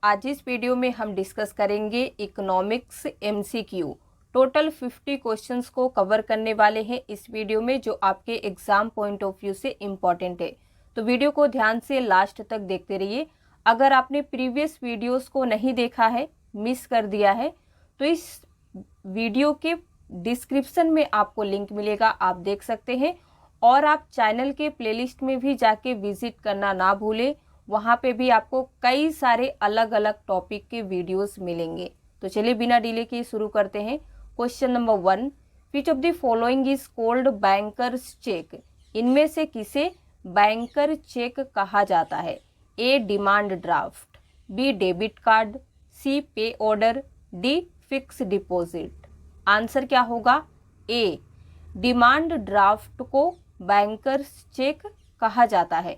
आज इस वीडियो में हम डिस्कस करेंगे इकोनॉमिक्स एमसीक्यू। टोटल 50 क्वेश्चंस को कवर करने वाले हैं इस वीडियो में, जो आपके एग्जाम पॉइंट ऑफ व्यू से इम्पॉर्टेंट है। तो वीडियो को ध्यान से लास्ट तक देखते रहिए। अगर आपने प्रीवियस वीडियोस को नहीं देखा है, मिस कर दिया है, तो इस वीडियो के डिस्क्रिप्शन में आपको लिंक मिलेगा, आप देख सकते हैं। और आप चैनल के प्लेलिस्ट में भी जाके विजिट करना ना भूलें, वहाँ पे भी आपको कई सारे अलग अलग टॉपिक के वीडियोस मिलेंगे। तो चलिए बिना डिले के शुरू करते हैं। Question number 1, which of the following is called bankers cheque? इनमें से किसे बैंकर चेक कहा जाता है? A demand draft, B debit card, C pay order, D fix deposit. Answer क्या होगा? ए डिमांड ड्राफ्ट को बैंकर्स चेक कहा जाता है।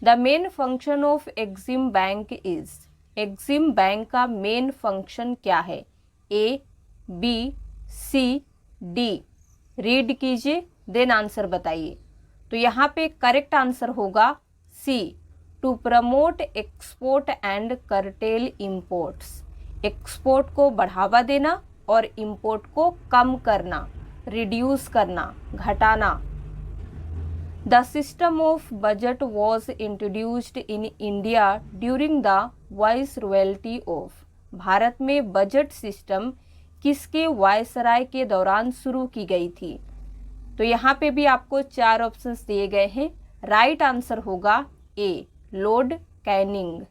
The main function of EXIM bank is? EXIM bank का मेन फंक्शन क्या है? A, B, C, D. Read कीजिए, देन आंसर बताइए। तो यहाँ पे करेक्ट आंसर होगा C, to promote export and curtail imports. Export को बढ़ावा देना और इंपोर्ट को कम करना, रिड्यूस करना, घटाना। The system of budget was introduced in India during the Viceroyalty of? Bharat में बजट सिस्टम किसके वायसराय के दौरान शुरू की गई थी? तो यहाँ पे भी आपको 4 ऑप्शंस दिए गए हैं। राइट आंसर होगा A, Lord Canning.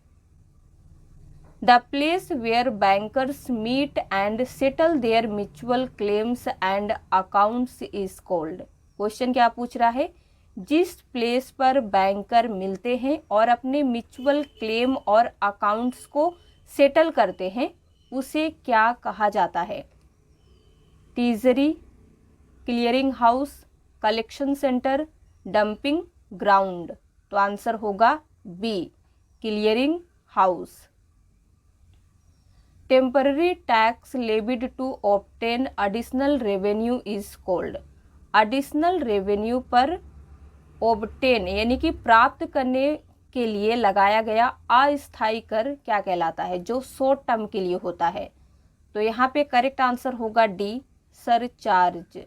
The place where bankers meet and settle their mutual claims and accounts is called? Question क्या पूछ रहा है? जिस प्लेस पर बैंकर मिलते हैं और अपने म्यूचुअल क्लेम और अकाउंट्स को सेटल करते हैं, उसे क्या कहा जाता है? Treasury, clearing house, collection centre, dumping ground. तो आंसर होगा B, clearing house. Temporary tax levied to obtain additional revenue is called? Additional revenue पर ऑब्टेन यानी कि प्राप्त करने के लिए लगाया गया अस्थायी कर क्या कहलाता है, जो शॉर्ट टर्म के लिए होता है? तो यहाँ पे करेक्ट आंसर होगा D, surcharge.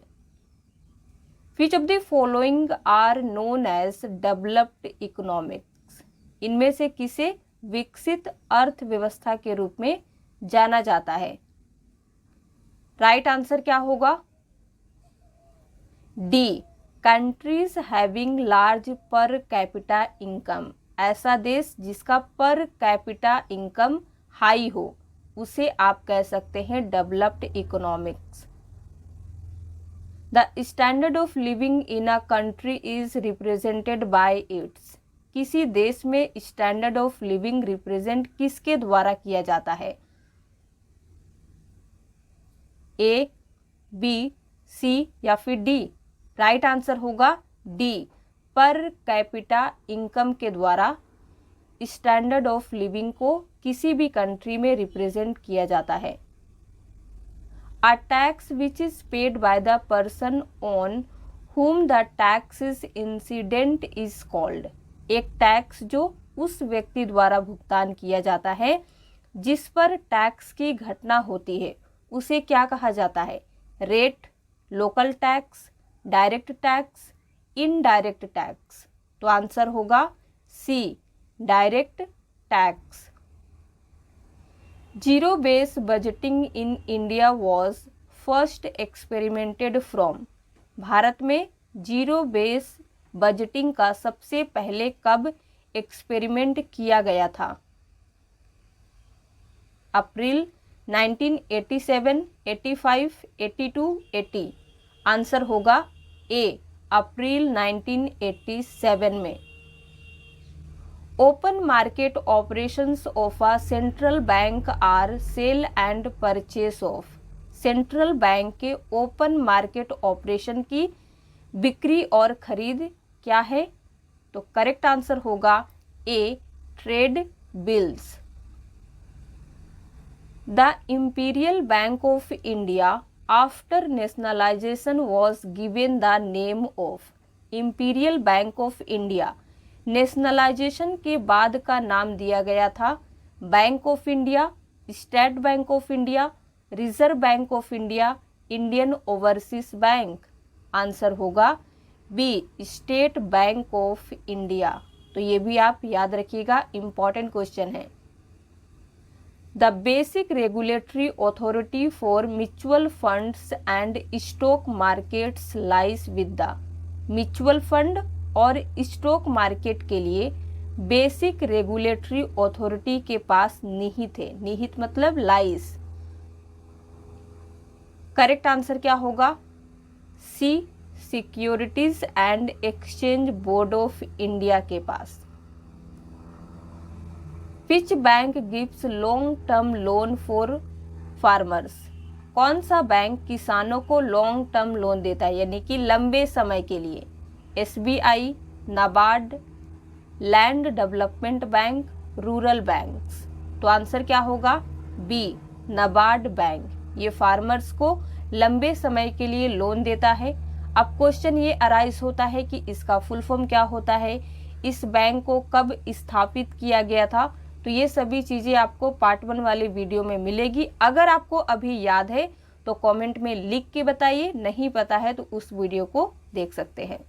Which of the following are known as developed economics? इनमें से किसे विकसित अर्थव्यवस्था के रूप में जाना जाता है? राइट आंसर क्या होगा? D, countries having large per capita income. ऐसा देश जिसका पर कैपिटा इनकम हाई हो, उसे आप कह सकते हैं developed economics. The standard of living in a country is represented by it's? किसी देश में स्टैंडर्ड ऑफ लिविंग रिप्रेजेंट किसके द्वारा किया जाता है? ए, बी, सी या फिर डी? राइट आंसर होगा डी, पर कैपिटा इनकम के द्वारा स्टैंडर्ड ऑफ लिविंग को किसी भी कंट्री में रिप्रेजेंट किया जाता है। A tax which is paid by the person on whom the tax is incident is called? एक टैक्स जो उस व्यक्ति द्वारा भुगतान किया जाता है जिस पर टैक्स की घटना होती है, उसे क्या कहा जाता है? Rate, local tax, direct tax, indirect tax. तो आंसर होगा C, direct tax. Zero base budgeting in India was first experimented from? भारत में जीरो बेस बजटिंग का सबसे पहले कब एक्सपेरिमेंट किया गया था? अप्रैल 1987, 85, 82, 80। आंसर होगा ए, अप्रैल 1987 में। Open market operations of a central bank are sale and purchase of? Central bank के ओपन मार्केट ऑपरेशन की बिक्री और खरीद क्या है? तो करेक्ट आंसर होगा A, trade bills. The Imperial Bank of India after nationalisation was given the name of? Imperial Bank of India nationalisation के बाद का नाम दिया गया था Bank of India, State Bank of India, Reserve Bank of India, Indian Overseas Bank. Answer होगा B, State Bank of India. तो ये भी आप याद रखिएगा, इंपॉर्टेंट क्वेश्चन है। The basic regulatory authority for mutual funds and stock markets lies with the. Mutual fund और stock market के लिए बेसिक रेगुलेटरी अथॉरिटी के पास निहित है। निहित मतलब लाइज। करेक्ट आंसर क्या होगा? C, Securities and Exchange Board of India के पास। Which bank gives long term loan for farmers. कौन सा बैंक किसानों को लॉन्ग टर्म लोन देता है, यानी कि लंबे समय के लिए? SBI, NABARD, land development bank, rural banks. तो आंसर क्या होगा? B, NABARD bank. ये फार्मर्स को लंबे समय के लिए लोन देता है। अब क्वेश्चन ये अराइज होता है कि इसका फुल फॉर्म क्या होता है, इस बैंक को कब स्थापित किया गया था। तो ये सभी चीजें आपको पार्ट 1 वाले वीडियो में मिलेगी। अगर आपको अभी याद है तो कमेंट में लिख के बताइए, नहीं पता है तो उस वीडियो को देख सकते हैं।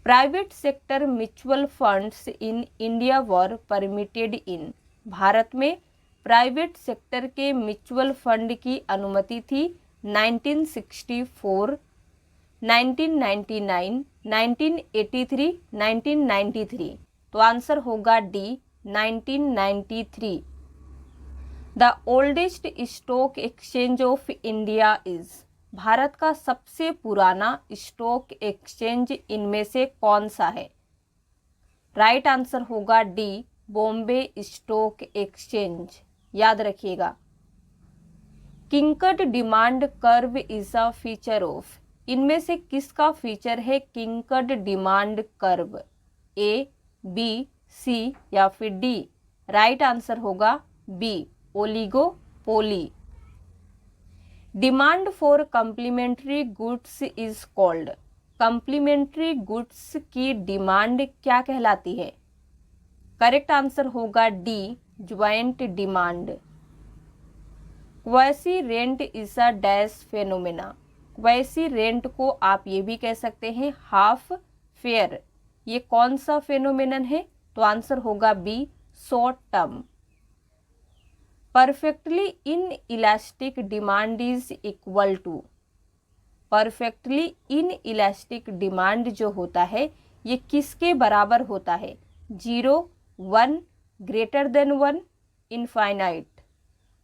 Private sector mutual funds in India were permitted इन। भारत में प्राइवेट सेक्टर के म्यूचुअल फंड की अनुमति थी 1964, 1999, 1983, 1993। तो आंसर होगा D, 1993। The oldest stock exchange of India is. Bharat का सबसे पुराना स्टॉक एक्सचेंज इनमें से कौन सा है? राइट आंसर होगा डी, बॉम्बे स्टॉक एक्सचेंज। याद रखिएगा। Kinked demand curve is a feature of. इनमें से किसका फीचर है kinked demand curve? A, B, C या फिर डी? राइट आंसर होगा B, oligopoly. Demand for complementary goods is called. Complementary goods की डिमांड क्या कहलाती है? करेक्ट आंसर होगा D, joint demand. Quasi rent is a dash phenomena. Quasi rent को आप ये भी कह सकते हैं हाफ फेयर। ये कौन सा फेनोमेनन है? तो आंसर होगा B, short term. Perfectly inelastic demand is equal to. Perfectly inelastic demand जो होता है ये किसके बराबर होता है? 0, 1, ग्रेटर देन 1, इनफाइनाइट।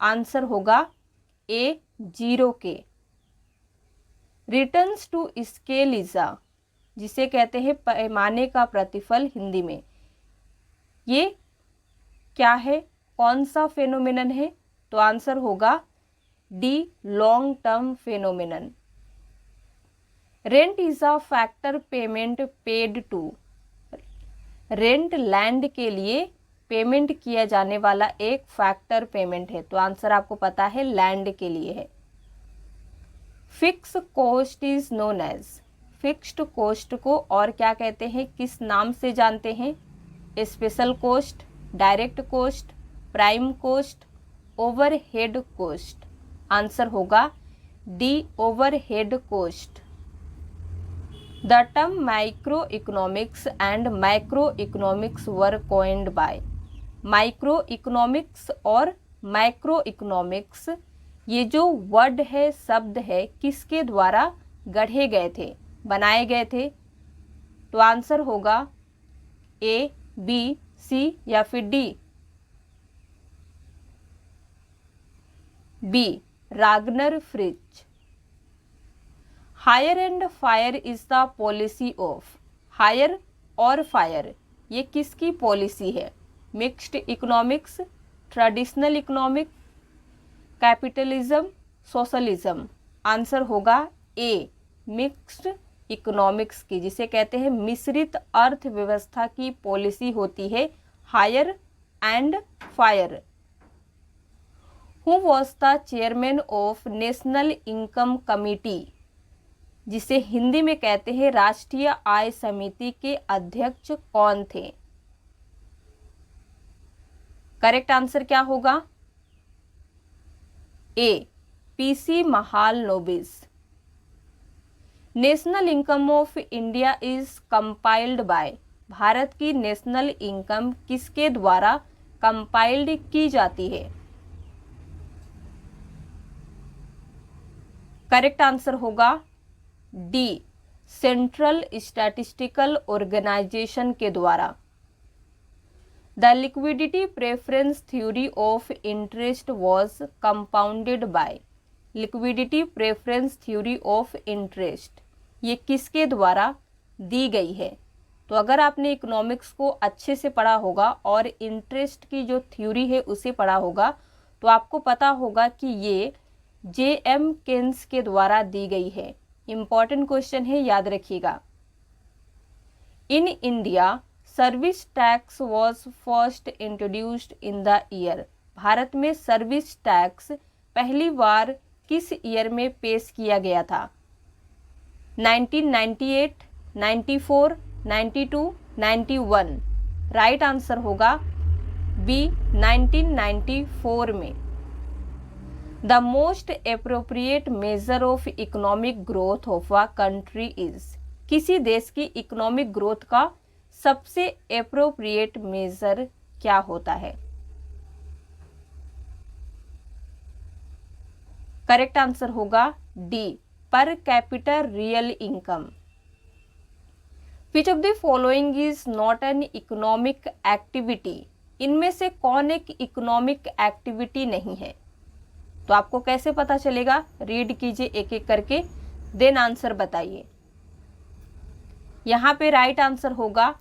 आंसर होगा ए, 0 के। Returns to scale is a, जिसे कहते हैं पैमाने का प्रतिफल हिंदी में, ये क्या है? कौन सा फेनोमेनन है? तो आंसर होगा D, long term phenomenon. Rent is a factor payment paid to. Rent land के लिए पेमेंट किया जाने वाला एक फैक्टर पेमेंट है। तो आंसर आपको पता है लैंड के लिए है। Fix cost is known as. Fixed cost को और क्या कहते हैं, किस नाम से जानते हैं? Special cost, direct cost, prime cost, overhead cost. Answer होगा D, overhead cost. The term micro economics and macro economics were coined by. Micro economics और मैक्रो इकोनॉमिक्स ये जो वर्ड है, शब्द है, किसके द्वारा गढ़े गए थे, बनाए गए थे? तो आंसर होगा ए, बी, सी या फिर D? B, Ragnar Frisch. Hire and fire is the policy of. Hire और फायर ये किसकी पॉलिसी है? Mixed economics, traditional economic, capitalism, socialism. Answer होगा ए, मिक्स्ड इकोनॉमिक्स की, जिसे कहते हैं मिश्रित अर्थव्यवस्था की पॉलिसी होती है hire and fire. Who was the chairman of national income committee, जिसे हिंदी में कहते हैं राष्ट्रीय आय समिति के अध्यक्ष कौन थे? करेक्ट आंसर क्या होगा? A, PC Mahalanobis. National income of India is compiled by, भारत की नेशनल इनकम किसके द्वारा कंपाइल्ड की जाती है? करेक्ट आंसर होगा डी, सेंट्रल स्टैटिस्टिकल ऑर्गेनाइजेशन के द्वारा। The liquidity preference theory of interest was compounded by, liquidity preference theory of interest ये किसके द्वारा दी गई है? तो अगर आपने इकोनॉमिक्स को अच्छे से पढ़ा होगा और इंटरेस्ट की जो थ्योरी है उसे पढ़ा होगा तो आपको पता होगा कि ये J.M. केन्स के द्वारा दी गई है। इंपॉर्टेंट क्वेश्चन है, याद रखिएगा। In India service tax was first introduced in the year, Bharat में सर्विस टैक्स पहली बार किस ईयर में पेश किया गया था? 1998, 94, 92, 91। राइट आंसर होगा बी, 1994 में। The most appropriate measure of economic growth of a country is, किसी देश की इकोनॉमिक ग्रोथ का सबसे एप्रोप्रिएट मेजर क्या होता है? करेक्ट आंसर होगा D, per capita real income. Which of the following is not an economic activity, इनमें से कौन एक इकोनॉमिक एक्टिविटी नहीं है? तो आपको कैसे पता चलेगा? रीड कीजिए एक एक करके, देन आंसर बताइए। यहाँ पे राइट आंसर होगा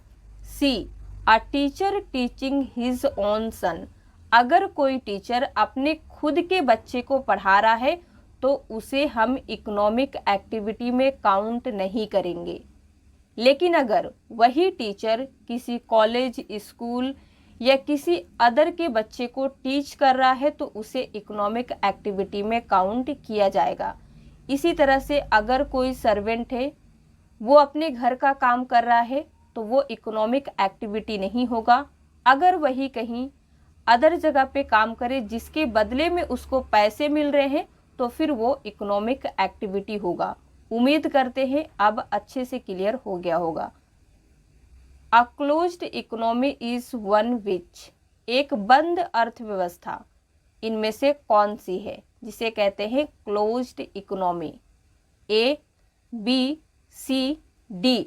C, a teacher teaching his own son, अगर कोई टीचर अपने खुद के बच्चे को पढ़ा रहा है तो उसे हम इकोनॉमिक एक्टिविटी में काउंट नहीं करेंगे। लेकिन अगर वही टीचर किसी कॉलेज, स्कूल या किसी अदर के बच्चे को टीच कर रहा है तो उसे इकोनॉमिक एक्टिविटी में काउंट किया जाएगा। इसी तरह से अगर कोई सर्वेंट है वो अपने घर का काम कर रहा है तो वो इकोनॉमिक एक्टिविटी नहीं होगा। अगर वही कहीं अदर जगह पे काम करे जिसके बदले में उसको पैसे मिल रहे हैं तो फिर वो इकोनॉमिक एक्टिविटी होगा। उम्मीद करते हैं अब अच्छे से क्लियर हो गया होगा। A closed economy is one which, एक बंद अर्थव्यवस्था इनमें से कौन सी है जिसे कहते हैं closed economy? A, B, C, D.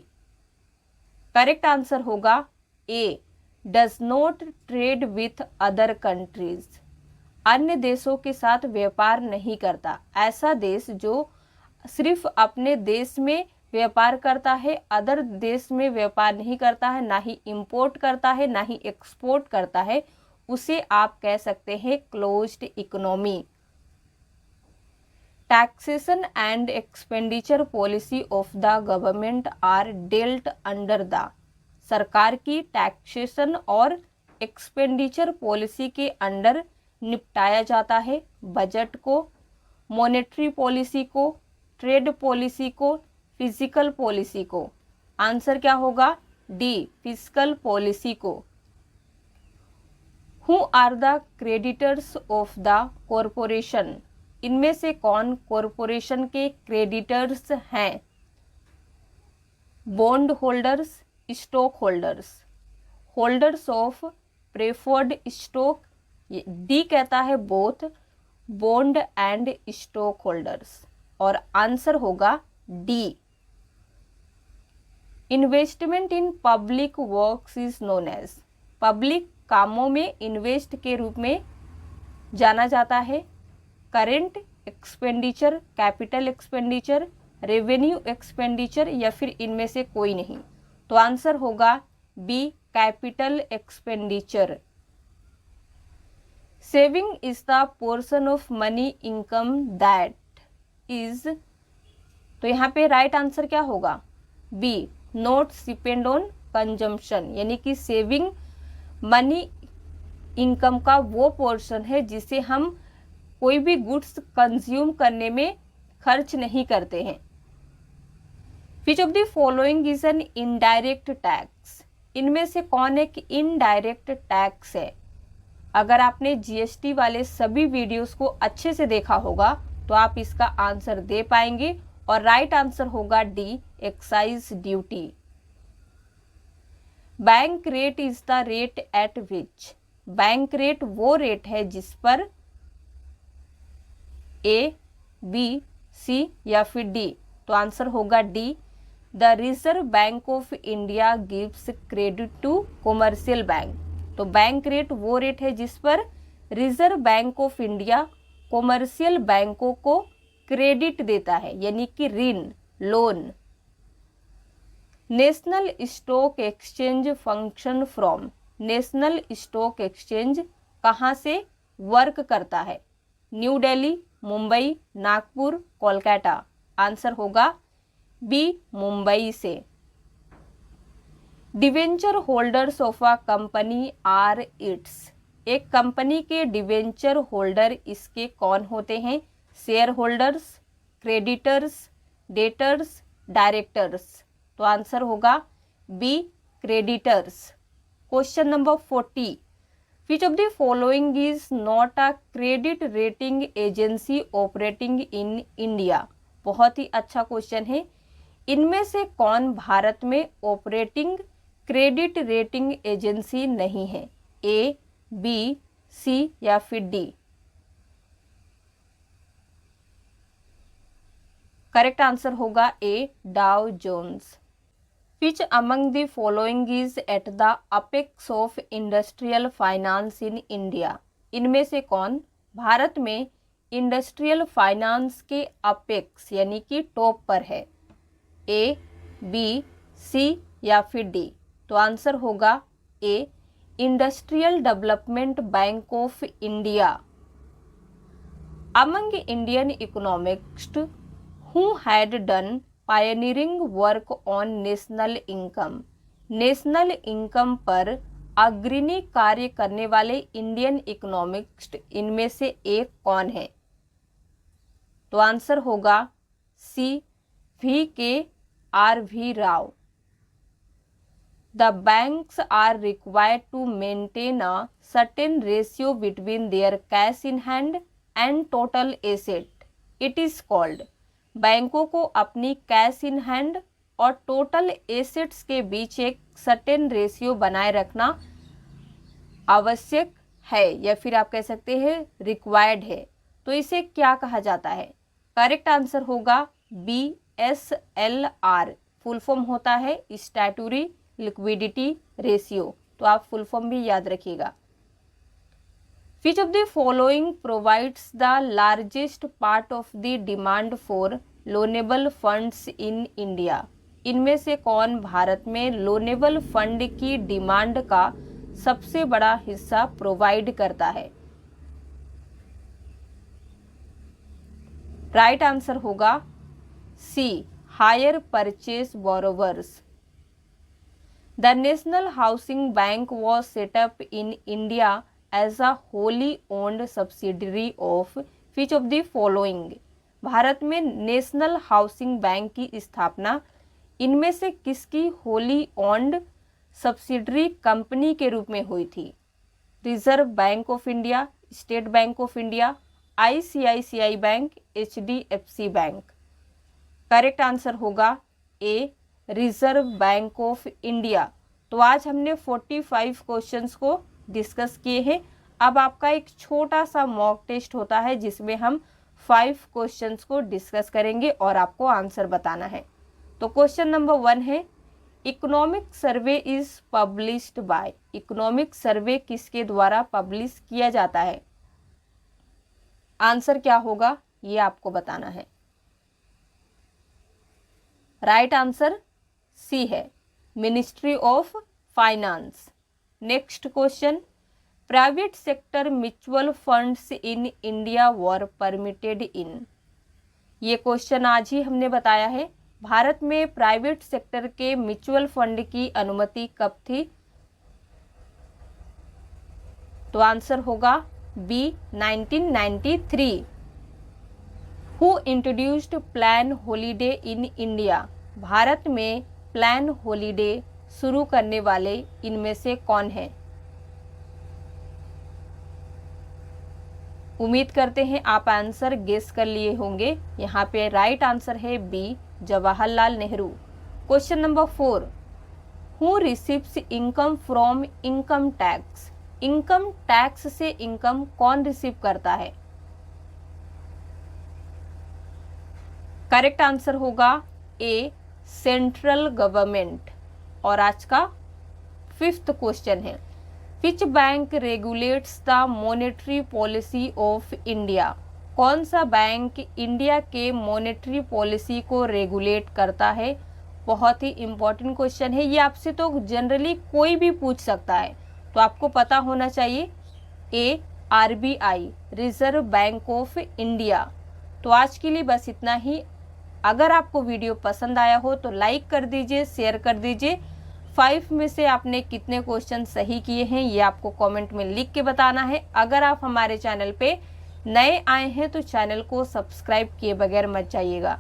Correct answer होगा A, does not trade with other countries, अन्य देशों के साथ व्यापार नहीं करता। ऐसा देश जो सिर्फ अपने देश में व्यापार करता है, अदर देश में व्यापार नहीं करता है, ना ही इंपोर्ट करता है ना ही एक्सपोर्ट करता है, उसे आप कह सकते हैं closed economy. Taxation and expenditure policy of the government are dealt under the, सरकार की टैक्सेशन और एक्सपेंडिचर पॉलिसी के अंडर निपटाया जाता है। बजट को, मॉनेटरी पॉलिसी को, ट्रेड पॉलिसी को, फिजिकल पॉलिसी को। आंसर क्या होगा? डी, फिजिकल पॉलिसी को। Who are the creditors of the corporation, इनमें से कौन कॉरपोरेशन के क्रेडिटर्स हैं? Bond holders, stock holders, holders of preferred stock, D कहता है both bond and stock holders, और आंसर होगा D. Investment in public works is known as, public कामों में इन्वेस्ट के रूप में जाना जाता है। Current expenditure, capital expenditure, revenue expenditure या फिर इनमें से कोई नहीं। तो आंसर होगा B, capital expenditure. Saving is the portion of money income that is, तो यहाँ पे राइट आंसर क्या होगा? B, not depend on consumption, यानी कि सेविंग मनी इनकम का वो पोर्शन है जिसे हम कोई भी गुड्स कंज्यूम करने में खर्च नहीं करते हैं। विच of the following is an indirect tax, इनमें से कौन एक इनडायरेक्ट टैक्स है? अगर आपने जीएसटी वाले सभी वीडियोस को अच्छे से देखा होगा तो आप इसका आंसर दे पाएंगे और राइट आंसर होगा D, excise duty. Bank rate is the rate at which, bank rate वो रेट है जिस पर ए, बी, सी या फिर डी, तो आंसर होगा D. The Reserve Bank of India gives credit to commercial bank, तो बैंक रेट वो रेट है जिस पर Reserve Bank of India commercial बैंकों को क्रेडिट देता है, यानी कि ऋण, loan. National Stock Exchange function from, National Stock Exchange कहाँ से वर्क करता है? न्यू दिल्ली, मुंबई, नागपुर, कोलकाता, आंसर होगा बी, मुंबई से। Debenture holders of a company are its, एक कंपनी के डिवेंचर होल्डर इसके कौन होते हैं? Share holders, creditors, debtors, directors, तो आंसर होगा B, creditors. Question number 40, which of the following is not a credit rating agency operating in India? बहुत ही अच्छा क्वेश्चन है। इनमें से कौन भारत में ऑपरेटिंग क्रेडिट रेटिंग एजेंसी नहीं है? ए, बी, सी या फिर डी? करेक्ट आंसर होगा A, Dow Jones. Which among the following is at the apex of industrial finance in India? इनमें से कौन भारत में इंडस्ट्रियल फाइनेंस के अपेक्स यानी कि टॉप पर है? ए, बी, सी या फिर डी? तो आंसर होगा A, Industrial Development Bank of India. Among Indian economist who had done pioneering work on national income, national income पर अग्रणी कार्य करने वाले इंडियन इकोनॉमिस्ट इनमें से एक कौन है? तो आंसर होगा सी, V.K.R.V. Rao. The banks are required to maintain a certain ratio between their cash in hand and total asset. It is called, बैंकों को अपनी कैश इन हैंड और टोटल एसेट्स के बीच एक सर्टेन रेशियो बनाए रखना आवश्यक है या फिर आप कह सकते हैं रिक्वायर्ड है, तो इसे क्या कहा जाता है? करेक्ट आंसर होगा BSLR, फुल फॉर्म होता है स्टैट्यूटरी लिक्विडिटी रेशियो, तो आप फुल फॉर्म भी याद रखिएगा। विच of the following provides the largest part of the demand for loanable funds in India? इनमें से कौन भारत में लोनेबल फंड की डिमांड का सबसे बड़ा हिस्सा प्रोवाइड करता है? राइट आंसर होगा C, hire purchase borrowers. The National Housing Bank was set up in India as a wholly owned subsidiary of which of the following? Bharat में नेशनल हाउसिंग बैंक की स्थापना इनमें से किसकी होली ओन्ड सब्सिडरी कंपनी के रूप में हुई थी? Reserve Bank of India, State Bank of India, ICICI bank, HDFC bank. Correct answer होगा ए, रिजर्व बैंक ऑफ इंडिया। तो आज हमने 45 क्वेश्चंस को डिस्कस किए हैं। अब आपका एक छोटा सा मॉक टेस्ट होता है जिसमें हम 5 क्वेश्चंस को डिस्कस करेंगे और आपको आंसर बताना है। तो क्वेश्चन नंबर 1 है, economic survey is published by, economic survey किसके द्वारा पब्लिश किया जाता है? आंसर क्या होगा ये आपको बताना है। राइट आंसर सी है, ministry of finance. Next question, private sector mutual funds in India were permitted in? ये क्वेश्चन आज ही हमने बताया है। भारत में प्राइवेट सेक्टर के म्यूचुअल फंड की अनुमति कब थी? तो आंसर होगा B, 1993। Who introduced plan holiday in India? Bharat में प्लान हॉलीडे शुरू करने वाले इनमें से कौन है? उम्मीद करते हैं आप आंसर गेस कर लिए होंगे। यहाँ पे राइट आंसर है B, Jawaharlal Nehru. Question number 4, who receives income from income tax? Income tax से इनकम कौन रिसीव करता है? करेक्ट आंसर होगा ए, सेंट्रल गवर्नमेंट। और आज का 5th क्वेश्चन है, which bank regulates the monetary policy of India? कौन सा बैंक इंडिया के मॉनेटरी पॉलिसी को रेगुलेट करता है? बहुत ही इंपॉर्टेंट क्वेश्चन है ये, आपसे तो जनरली कोई भी पूछ सकता है, तो आपको पता होना चाहिए। A, RBI, Reserve Bank of India. तो आज के लिए बस इतना ही। अगर आपको वीडियो पसंद आया हो तो लाइक कर दीजिए, शेयर कर दीजिए। 5 में से आपने कितने क्वेश्चन सही किए हैं ये आपको कमेंट में लिख के बताना है। अगर आप हमारे चैनल पे नए आए हैं तो चैनल को सब्सक्राइब किए बगैर मत जाइएगा।